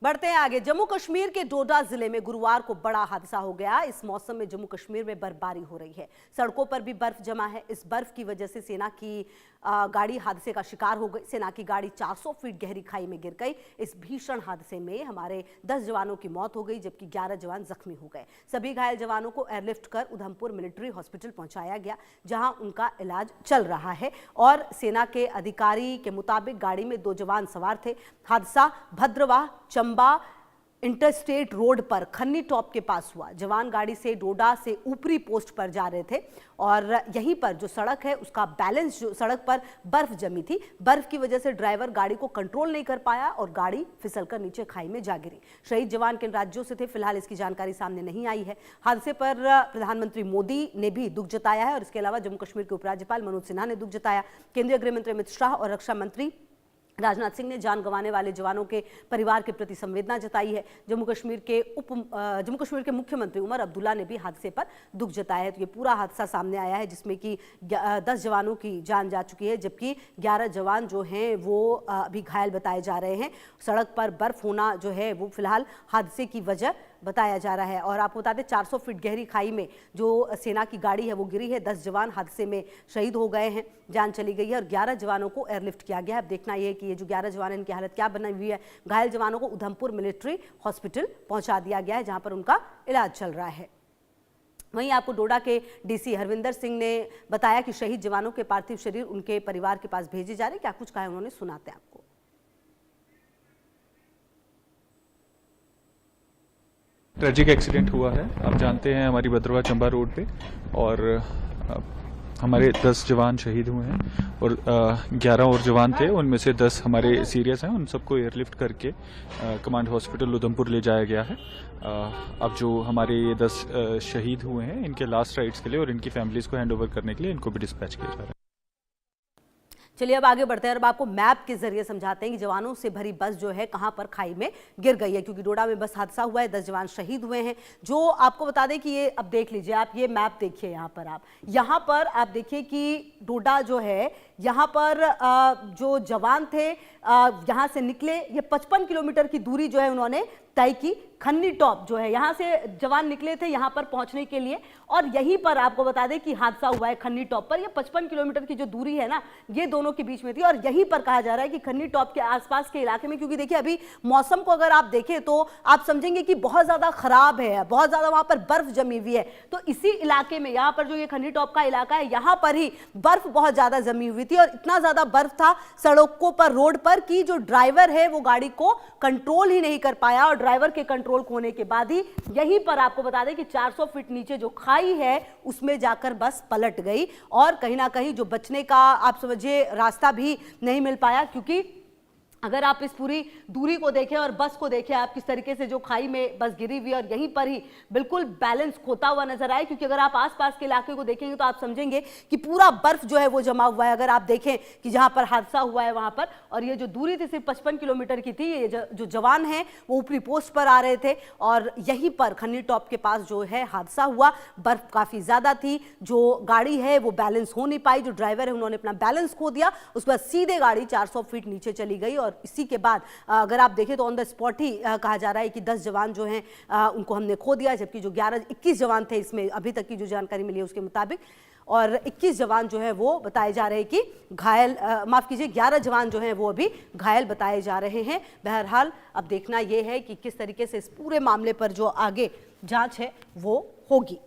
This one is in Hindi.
बढ़ते हैं आगे। जम्मू कश्मीर के डोडा जिले में गुरुवार को बड़ा हादसा हो गया। इस मौसम में जम्मू कश्मीर में बर्फबारी हो रही है, सड़कों पर भी बर्फ जमा है। इस बर्फ की वजह से सेना की गाड़ी हादसे का शिकार हो गई। सेना की गाड़ी 400 फीट गहरी खाई में गिर गई। इस भीषण हादसे में हमारे 10 जवानों की मौत हो गई, जबकि 11 जवान जख्मी हो गए। सभी घायल जवानों को एयरलिफ्ट कर उधमपुर मिलिट्री हॉस्पिटल पहुंचाया गया, जहां उनका इलाज चल रहा है। और सेना के अधिकारी के मुताबिक गाड़ी में 2 जवान सवार थे। हादसा भद्रवाह चंबा इंटरस्टेट रोड पर खन्नी टॉप के पास हुआ। जवान गाड़ी से डोडा से ऊपरी पोस्ट पर जा रहे थे और यहीं पर जो सड़क है उसका बैलेंस, जो सड़क पर बर्फ जमी थी, बर्फ की वजह से ड्राइवर गाड़ी को कंट्रोल नहीं कर पाया और गाड़ी फिसलकर नीचे खाई में जा गिरी। शहीद जवान किन राज्यों से थे, फिलहाल इसकी जानकारी सामने नहीं आई है। हादसे पर प्रधानमंत्री मोदी ने भी दुख जताया है और इसके अलावा जम्मू कश्मीर के उपराज्यपाल मनोज सिन्हा ने दुख जताया। केंद्रीय गृह मंत्री अमित शाह और रक्षा मंत्री राजनाथ सिंह ने जान गंवाने वाले जवानों के परिवार के प्रति संवेदना जताई है। जम्मू कश्मीर के मुख्यमंत्री उमर अब्दुल्ला ने भी हादसे पर दुख जताया है। तो ये पूरा हादसा सामने आया है जिसमें कि 10 जवानों की जान जा चुकी है, जबकि 11 जवान जो हैं वो अभी घायल बताए जा रहे हैं। सड़क पर बर्फ होना जो है वो फिलहाल हादसे की वजह बताया जा रहा है। और आपको बता दें 400 फीट गहरी खाई में जो सेना की गाड़ी है वो गिरी है। 10 जवान हादसे में शहीद हो गए हैं, जान चली गई है और 11 जवानों को एयरलिफ्ट किया गया है। अब देखना यह है कि ये जो 11 जवान हैं इनकी हालत क्या बनी हुई है। घायल जवानों को उधमपुर मिलिट्री हॉस्पिटल पहुंचा दिया गया है, जहां पर उनका इलाज चल रहा है। वहीं आपको डोडा के डीसी हरविंदर सिंह ने बताया कि शहीद जवानों के पार्थिव शरीर उनके परिवार के पास भेजे जा रहे हैं। क्या कुछ कहा उन्होंने, सुनाते हैं आपको। ट्रेजिक एक्सीडेंट हुआ है, आप जानते हैं, हमारी भद्रवाह चंबा रोड पे और हमारे 10 जवान शहीद हुए हैं और 11 और जवान थे, उनमें से 10 हमारे सीरियस हैं। उन सबको एयरलिफ्ट करके कमांड हॉस्पिटल उधमपुर ले जाया गया है। अब जो हमारे ये 10 शहीद हुए हैं इनके लास्ट राइट्स के लिए और इनकी फैमिलीज को हैंड ओवर करने के लिए इनको भी डिस्पैच किया जा रहा है। चलिए अब आगे बढ़ते हैं और अब आपको मैप के जरिए समझाते हैं कि जवानों से भरी बस जो है कहां पर खाई में गिर गई है, क्योंकि डोडा में बस हादसा हुआ है, 10 जवान शहीद हुए हैं। जो आपको बता दें कि ये अब देख लीजिए आप, ये मैप देखिए, यहाँ पर आप देखिए कि डोडा जो है यहाँ पर जो जवान थे यहाँ से निकले, ये 55 किलोमीटर की दूरी जो है उन्होंने तय की। खन्नी टॉप जो है यहाँ से जवान निकले थे यहाँ पर पहुंचने के लिए और यहीं पर आपको बता दें कि हादसा हुआ है खन्नी टॉप पर। ये 55 किलोमीटर की जो दूरी है ना, ये दोनों के बीच में थी और यहीं पर कहा जा रहा है कि खन्नी टॉप के आसपास के इलाके में, क्योंकि देखिए अभी मौसम को अगर आप देखें तो आप समझेंगे कि बहुत ज्यादा खराब है, बहुत ज्यादा वहां पर बर्फ जमी हुई है। तो इसी इलाके में यहाँ पर जो ये खन्नी टॉप का इलाका है, यहाँ पर ही बर्फ बहुत ज्यादा जमी हुई थी और इतना ज्यादा बर्फ था सड़कों पर, रोड पर, कि जो ड्राइवर है वो गाड़ी को कंट्रोल ही नहीं कर पाया और ड्राइवर के कंट्रोल होने के बाद ही यहीं पर आपको बता दें कि 400 फीट नीचे जो खाई है उसमें जाकर बस पलट गई और कहीं ना कहीं जो बचने का आप समझिए रास्ता भी नहीं मिल पाया। क्योंकि अगर आप इस पूरी दूरी को देखें और बस को देखें आप, किस तरीके से जो खाई में बस गिरी हुई और यहीं पर ही बिल्कुल बैलेंस खोता हुआ नजर आए। क्योंकि अगर आप आसपास के इलाके को देखेंगे तो आप समझेंगे कि पूरा बर्फ जो है वो जमा हुआ है। अगर आप देखें कि जहां पर हादसा हुआ है वहां पर, और ये जो दूरी थी सिर्फ 55 किलोमीटर की थी। ये जो जवान हैं वो ऊपरी पोस्ट पर आ रहे थे और यहीं पर खन्नी टॉप के पास जो है हादसा हुआ। बर्फ काफी ज्यादा थी, जो गाड़ी है वो बैलेंस हो नहीं पाई, जो ड्राइवर है उन्होंने अपना बैलेंस खो दिया, उस पर सीधे गाड़ी 400 फीट नीचे चली गई। और इसी के बाद अगर आप देखें तो ऑन द स्पॉट ही कहा जा रहा है कि 10 जवान जो हैं उनको हमने खो दिया, जबकि जो 21 जवान थे इसमें अभी तक की जो जानकारी मिली है उसके मुताबिक, और 21 जवान जो है वो बताए जा रहे हैं कि घायल, माफ कीजिए 11 जवान जो हैं वो अभी घायल बताए जा रहे हैं। बहरहाल अब देखना यह है कि किस तरीके से इस पूरे मामले पर जो आगे जांच है वो होगी।